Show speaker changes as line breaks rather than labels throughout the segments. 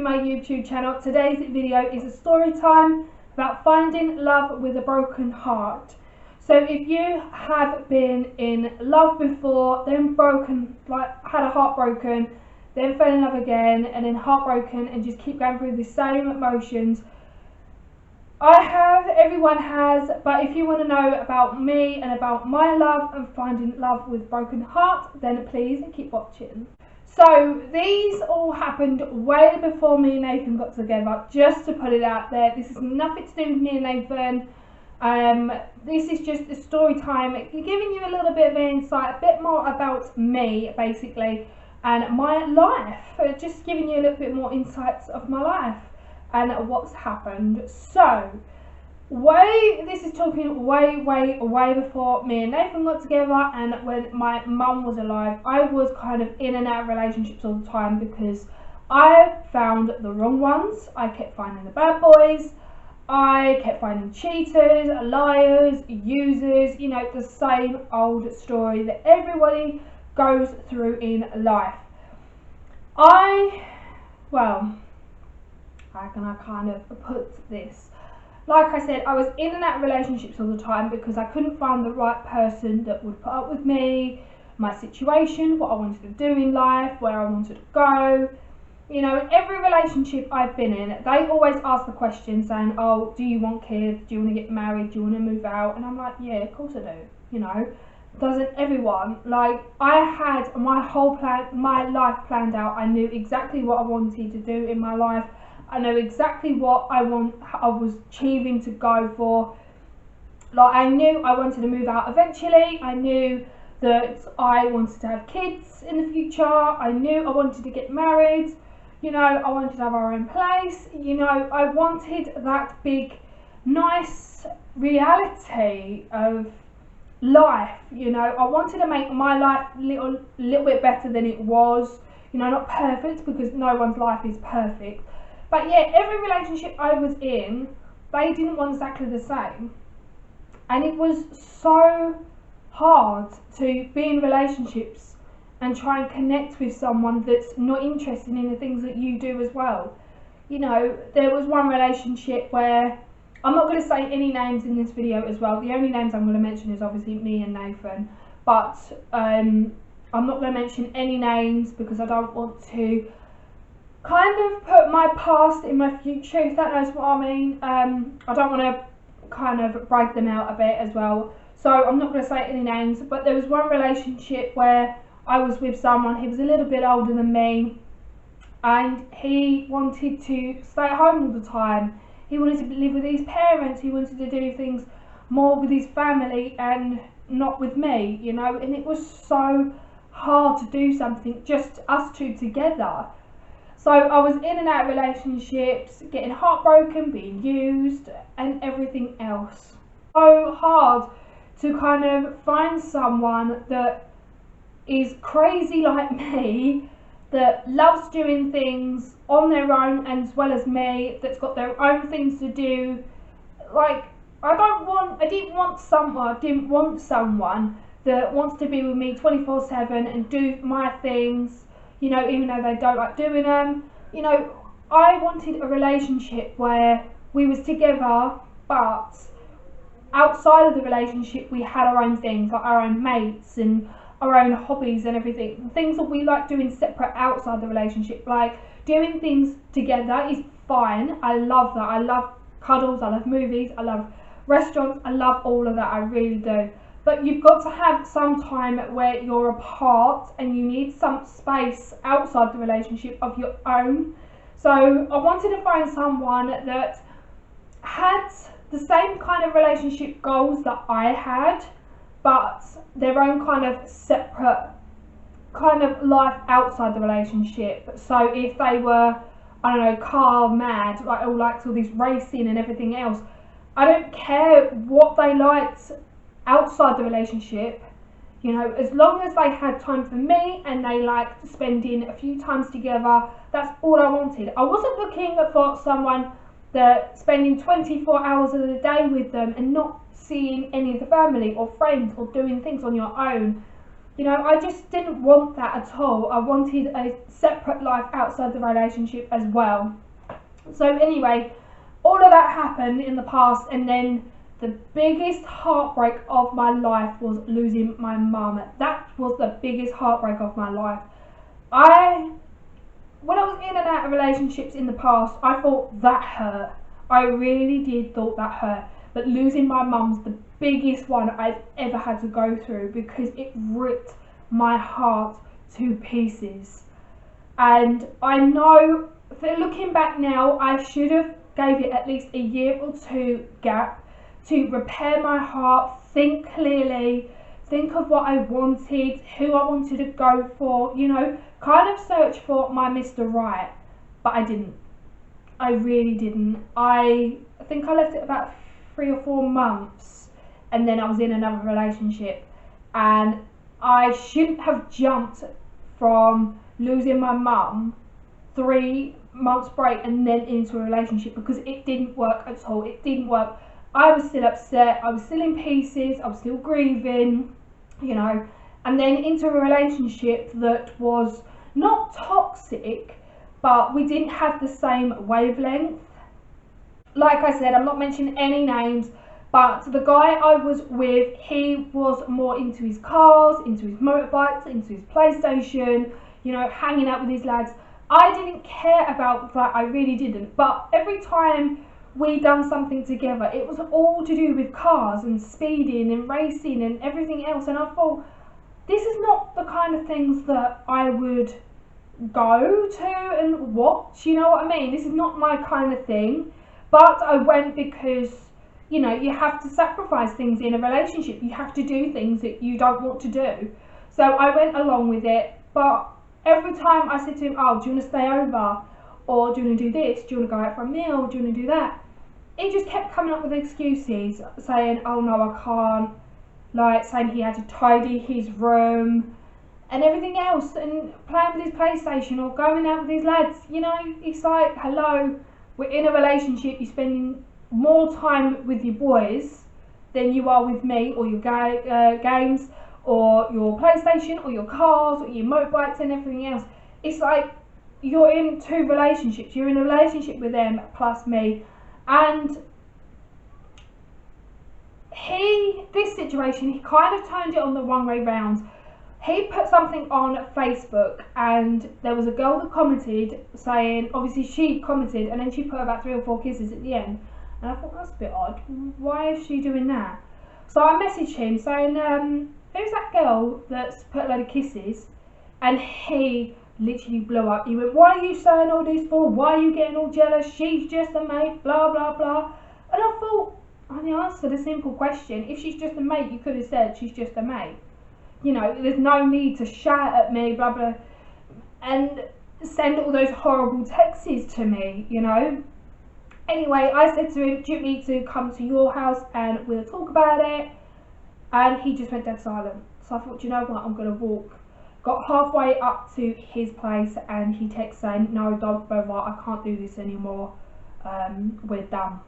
my YouTube channel. Today's video is a story time about finding love with a broken heart. So if you have been in love before, then had a heart broken, then fell in love again, and then heartbroken, and just keep going through the same emotions, everyone has, but if you want to know about me and about my love and finding love with broken heart, then please keep watching. So these all happened way before me and Nathan got together, just to put it out there. This is nothing to do with me and Nathan. This is just a story time, giving you a little bit of insight, a bit more about me basically, and my life, just giving you a little bit more insights of my life and what's happened. So this is talking way before me and Nathan got together, and when my mum was alive. I was kind of in and out of relationships all the time because I found the wrong ones. I kept finding the bad boys, I kept finding cheaters, liars, users, you know, the same old story that everybody goes through in life. How can I kind of put this? Like I said, I was in and out of relationships all the time because I couldn't find the right person that would put up with me, my situation, what I wanted to do in life, where I wanted to go. You know, in every relationship I've been in, they always ask the question saying, oh, do you want kids? Do you want to get married? Do you want to move out? And I'm like, yeah, of course I do. You know, doesn't everyone? Like, I had my life planned out. I knew exactly what I wanted to do in my life. I know exactly what I was achieving to go for. Like, I knew I wanted to move out eventually. I knew that I wanted to have kids in the future. I knew I wanted to get married. You know, I wanted to have our own place. You know, I wanted that big, nice reality of life. You know, I wanted to make my life a little bit better than it was. You know, not perfect, because no one's life is perfect. But yeah, every relationship I was in, they didn't want exactly the same. And it was so hard to be in relationships and try and connect with someone that's not interested in the things that you do as well. You know, there was one relationship where, I'm not going to say any names in this video as well. The only names I'm going to mention is obviously me and Nathan. But I'm not going to mention any names because I don't want to kind of put my past in my future, if that knows what I mean. I don't want to kind of break them out a bit as well. So I'm not going to say any names, but there was one relationship where I was with someone. He was a little bit older than me, and he wanted to stay at home all the time. He wanted to live with his parents. He wanted to do things more with his family and not with me, you know. And it was so hard to do something just us two together. So I was in and out of relationships, getting heartbroken, being used, and everything else. So hard to kind of find someone that is crazy like me, that loves doing things on their own as well as me, that's got their own things to do. Like, I didn't want someone that wants to be with me 24/7 and do my things, you know, even though they don't like doing them. You know, I wanted a relationship where we was together, but outside of the relationship we had our own things, like our own mates and our own hobbies and everything. Things that we like doing separate outside the relationship, like doing things together is fine. I love that. I love cuddles, I love movies, I love restaurants, I love all of that, I really do. But you've got to have some time where you're apart and you need some space outside the relationship of your own. So I wanted to find someone that had the same kind of relationship goals that I had, but their own kind of separate kind of life outside the relationship. So if they were, I don't know, car mad, like all likes all this racing and everything else, I don't care what they liked outside the relationship, you know, as long as they had time for me and they liked spending a few times together, that's all I wanted. I wasn't looking for someone that spending 24 hours of the day with them and not seeing any of the family or friends or doing things on your own. You know, I just didn't want that at all. I wanted a separate life outside the relationship as well. So anyway, all of that happened in the past, and then the biggest heartbreak of my life was losing my mum. That was the biggest heartbreak of my life. When I was in and out of relationships in the past, I thought that hurt. I really did thought that hurt. But losing my mum's the biggest one I've ever had to go through, because it ripped my heart to pieces. And I know, looking back now, I should have gave it at least a year or two gap to repair my heart, think clearly, think of what I wanted, who I wanted to go for, you know, kind of search for my Mr. Right. But I didn't. I really didn't. I think I left it about 3 or 4 months, and then I was in another relationship, and I shouldn't have jumped from losing my mum, 3 months break, and then into a relationship, because it didn't work at all. It didn't work. I was still upset, I was still in pieces, I was still grieving, you know, and then into a relationship that was not toxic, but we didn't have the same wavelength. Like I said, I'm not mentioning any names, but the guy I was with, he was more into his cars, into his motorbikes, into his PlayStation, you know, hanging out with his lads. I didn't care about that, I really didn't. But every time we done something together, it was all to do with cars and speeding and racing and everything else. And I thought, this is not the kind of things that I would go to and watch, you know what I mean? This is not my kind of thing. But I went because, you know, you have to sacrifice things in a relationship. You have to do things that you don't want to do. So I went along with it. But every time I said to him, oh, do you want to stay over? Or do you want to do this? Do you want to go out for a meal? Do you want to do that? He just kept coming up with excuses, saying, oh no, I can't. Like, saying he had to tidy his room and everything else, and playing with his PlayStation or going out with his lads. You know, it's like, hello, we're in a relationship, you're spending more time with your boys than you are with me, or your games, or your PlayStation, or your cars, or your motorbikes and everything else. It's like, you're in 2 relationships. You're in a relationship with them plus me. And this situation, he kind of turned it on the one way round. He put something on Facebook, and there was a girl that commented saying, obviously she commented, and then she put about 3 or 4 kisses at the end. And I thought, that's a bit odd. Why is she doing that? So I messaged him saying, who's that girl that's put a load of kisses? And he literally blew up. He went, why are you saying all this for? Why are you getting all jealous? She's just a mate, blah, blah, blah. And I thought, I only answered a simple question. If she's just a mate, you could have said she's just a mate. You know, there's no need to shout at me, blah, blah, and send all those horrible texts to me, you know. Anyway, I said to him, do you want me to come to your house and we'll talk about it? And he just went dead silent. So I thought, you know what, I'm going to walk. Got halfway up to his place, and he texted saying, no, don't bother, I can't do this anymore, we're done.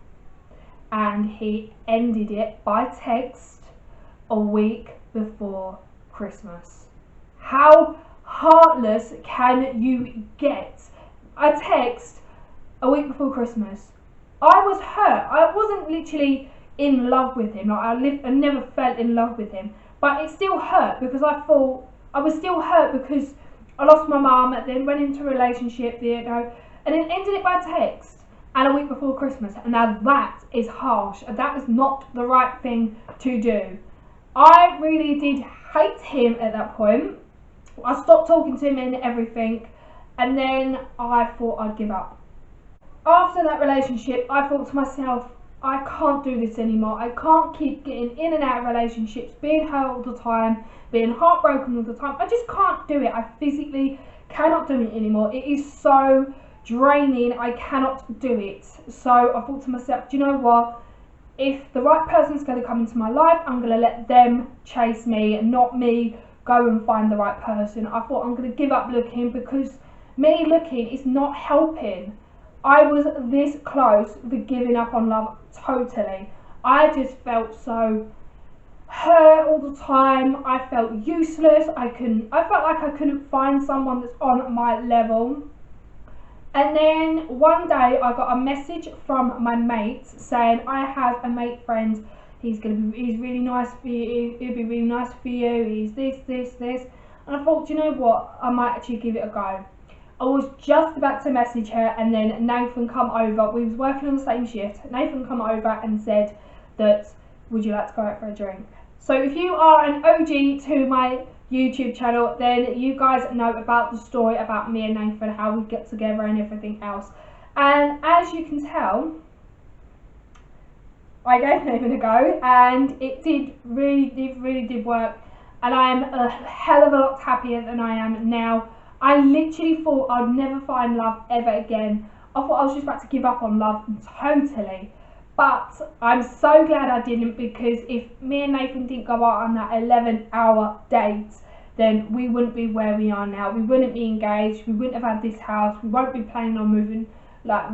And he ended it by text a week before Christmas. How heartless can you get? A text a week before Christmas. I was hurt. I wasn't literally in love with him. Like I never fell in love with him, but it still hurt, because I thought, I was still hurt because I lost my mum, and then went into a relationship, you know, and then ended it by text and a week before Christmas. And now that is harsh. That is not the right thing to do. I really did hate him at that point. I stopped talking to him and everything, and then I thought I'd give up. After that relationship, I thought to myself, I can't do this anymore. I can't keep getting in and out of relationships, being hurt all the time, being heartbroken all the time. I just can't do it. I physically cannot do it anymore. It is so draining. I cannot do it. So I thought to myself, do you know what? If the right person's going to come into my life, I'm going to let them chase me and not me go and find the right person. I thought, I'm going to give up looking, because me looking is not helping. I was this close to giving up on love totally. I just felt so hurt all the time. I felt useless. I felt like I couldn't find someone that's on my level. And then one day I got a message from my mate saying, I have a mate friend, he's really nice for you, he'll be really nice for you, he's this. And I thought, you know what, I might actually give it a go. I was just about to message her, and then Nathan come over. We was working on the same shift. Nathan come over and said that, would you like to go out for a drink? So if you are an OG to my YouTube channel, then you guys know about the story about me and Nathan, how we get together and everything else. And as you can tell, I gave Nathan a go, and it really did work. And I am a hell of a lot happier than I am now. I literally thought I'd never find love ever again. I thought I was just about to give up on love totally. But I'm so glad I didn't, because if me and Nathan didn't go out on that 11-hour date, then we wouldn't be where we are now. We wouldn't be engaged. We wouldn't have had this house. We won't be planning on moving, not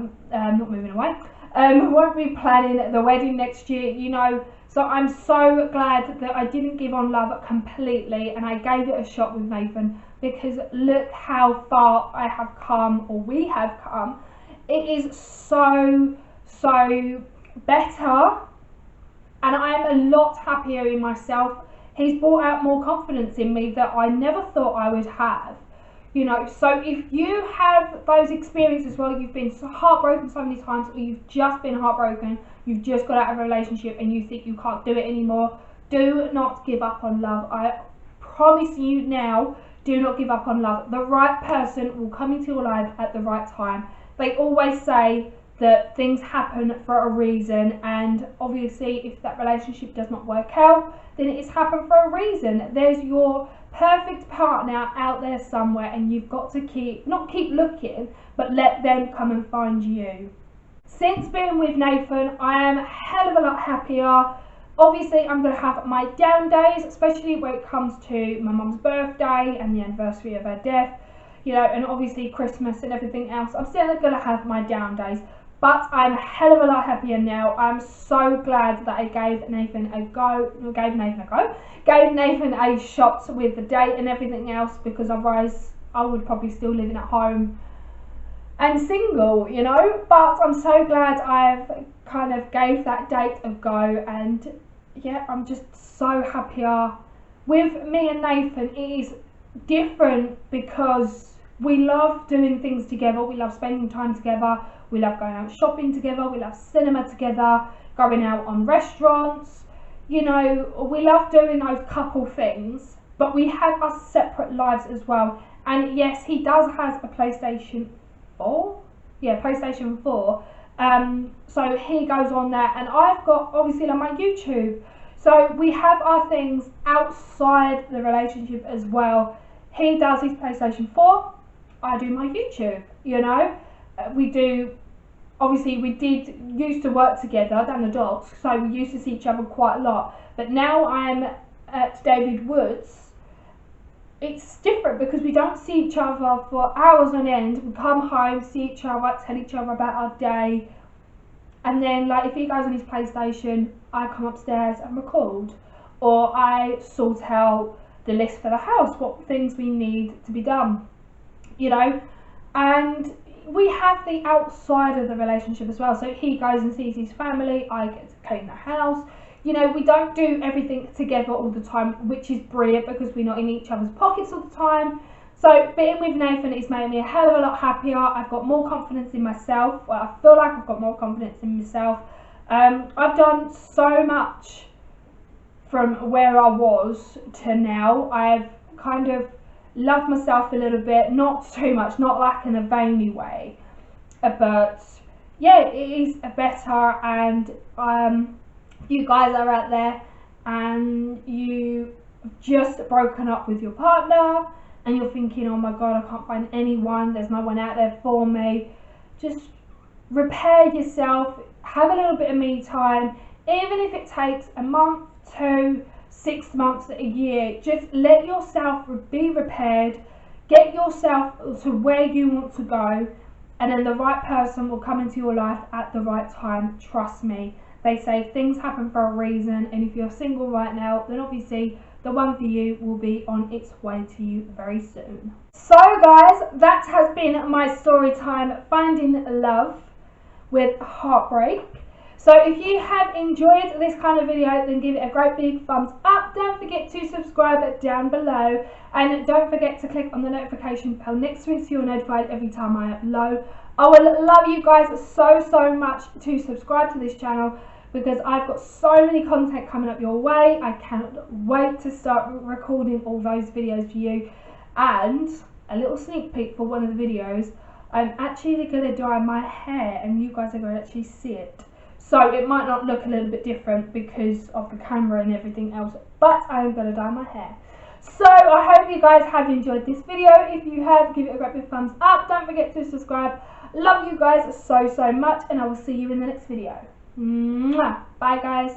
moving away. We won't be planning the wedding next year, you know. So I'm so glad that I didn't give on love completely, and I gave it a shot with Nathan, because look how far I have come, or we have come. It is so better, and I am a lot happier in myself. He's brought out more confidence in me that I never thought I would have, you know. So if you have those experiences where you've been so heartbroken so many times, or you've just been heartbroken, you've just got out of a relationship and you think you can't do it anymore, do not give up on love. I promise you now, do not give up on love. The right person will come into your life at the right time. They always say that things happen for a reason, and obviously if that relationship does not work out, then it's happened for a reason. There's your perfect partner out there somewhere, and you've got to not keep looking, but let them come and find you. Since being with Nathan, I am a hell of a lot happier. Obviously I'm going to have my down days, especially when it comes to my mum's birthday and the anniversary of her death, you know, and obviously Christmas and everything else. I'm still going to have my down days, but I'm a hell of a lot happier now. I'm so glad that I gave Nathan a shot with the date and everything else, because otherwise I would probably still living at home and single, you know. But I'm so glad I've kind of gave that date a go, and yeah, I'm just so happier. With me and Nathan, it is different because we love doing things together, we love spending time together, we love going out shopping together, we love cinema together, going out on restaurants, you know, we love doing those couple things, but we have our separate lives as well. And yes, he does have a PlayStation 4, PlayStation 4, so he goes on that, and I've got obviously like my YouTube, so we have our things outside the relationship as well. He does his PlayStation 4, I do my YouTube, you know. We used to work together down the docks, so we used to see each other quite a lot, but now I'm at David Woods, it's different because we don't see each other for hours on end. We come home, see each other, tell each other about our day, and then like if he goes on his PlayStation, I come upstairs and record, or I sort out the list for the house, what things we need to be done, you know. And we have the outside of the relationship as well, so he goes and sees his family, I get to clean the house. You know, we don't do everything together all the time, which is brilliant because we're not in each other's pockets all the time. So being with Nathan has made me a hell of a lot happier. I've got more confidence in myself. Well, I feel like I've got more confidence in myself. I've done so much from where I was to now. I've kind of loved myself a little bit, not too much, not like in a veiny way, but yeah, it is better. And you guys are out there and you just broken up with your partner and you're thinking, oh my god, I can't find anyone, there's no one out there for me, just repair yourself, have a little bit of me time, even if it takes a month, 2, 6 months, a year. Just let yourself be repaired, get yourself to where you want to go, and then the right person will come into your life at the right time. Trust me, They say things happen for a reason, and if you're single right now, then obviously the one for you will be on its way to you very soon. So guys, that has been my story time, finding love with heartbreak. So if you have enjoyed this kind of video, then give it a great big thumbs up. Don't forget to subscribe down below, and don't forget to click on the notification bell next to it so you're notified every time I upload. I will love you guys so much to subscribe to this channel, because I've got so many content coming up your way. I cannot wait to start recording all those videos for you. And a little sneak peek for one of the videos, I'm actually going to dye my hair, and you guys are going to actually see it. So it might not look a little bit different because of the camera and everything else, but I am going to dye my hair. So I hope you guys have enjoyed this video. If you have, give it a great big thumbs up. Don't forget to subscribe. Love you guys so much, and I will see you in the next video. Mwah. Bye guys.